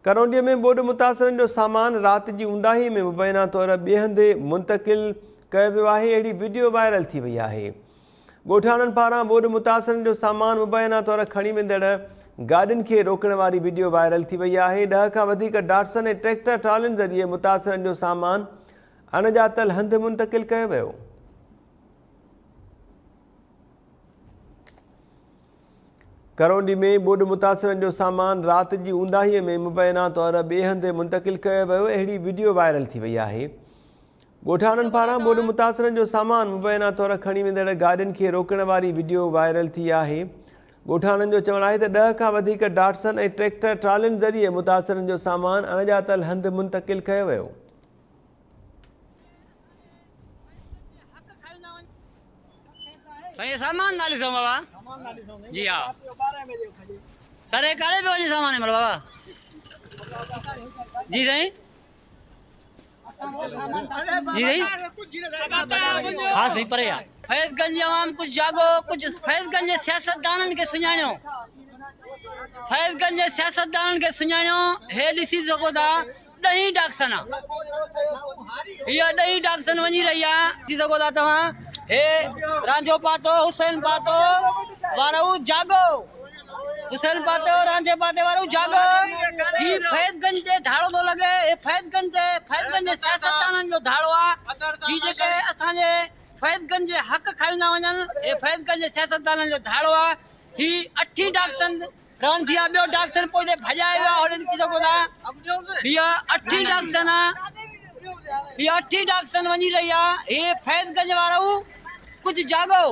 करौंडीअ में ॿोॾि मुतासिरनि जो सामान राति जी ऊंदाही में मुबैना तौर ॿिए हंधि मुंतक़िल कयो वियो आहे। अहिड़ी वीडियो वायरल थी वई आहे। ॻोठाणनि पारां ॿोॾि मुतासिरनि जो सामान मुबैना तौर खणी वेंदड़ गाॾियुनि खे रोकण वारी वीडियो वायरल थी वई आहे। 10 खां वधीक डाटसन ऐं ट्रैक्टर ट्रालियुनि ज़रिए मुतासिरनि जो सामान अणॼातल हंधि मुंतक़िल कयो वियो। करौंडी में ॿोॾि मुतासिरनि जो सामान राति जी ऊंदाहीअ में मुबैना तौर ॿिए हंधि मुंतक़िल कयो वियो। अहिड़ी वीडियो वायरल थी वई आहे। ॻोठाणनि पारां ॿोॾि मुतासिरनि जो सामान मुबैना तौर खणी वेंदड़ गाॾियुनि खे रोकण वारी वीडियो वायरल थी आहे। ॻोठाणनि जो चवणु आहे त 10 खां वधीक डाटसन ऐं ट्रैक्टर ट्रालियुनि ज़रिए मुतासिरनि जो सामान अणॼातल हंधि मुंतक़िल कयो वियो। सामान नाली सो बाबा जी हाँ सरे काले पे वही सामान है बाबा जी सही जी सही हाँ सही पर यार फैज़गंज आवाम कुछ जागो कुछ फैज़गंज सियासतदाननि के सुञाणियो फैज़गंज सियासतदाननि के सुञाणियो हे ॾिसी सघो था 10 डाकसन ये 10 डाकसन वञी रही आहे ॾिसी सघो था तव्हां हे रांझो पातो हुसैन पातो वारो जागो हुसैन पातो रांझे पाते वारो जागो ही फैज़गंज जे धाड़ो तो लगे हे फैज़गंज सियासतदाननि जो धाड़ो आहे ही जेके असांजे फैज़गंज जे हक़ खाईंदा वञनि हे फैज़गंज सियासतदाननि जो धाड़ो आहे ही 8 डाकसन रहन थिया ॿियो डाकसन पोइ ते भॼाए वियो होॾे ॾिसी सघो था हीअ 8 डाकसन आहे हीअ 8 डाकसन वञी रही आहे हे फैज़गंज वारो कुछ जागो।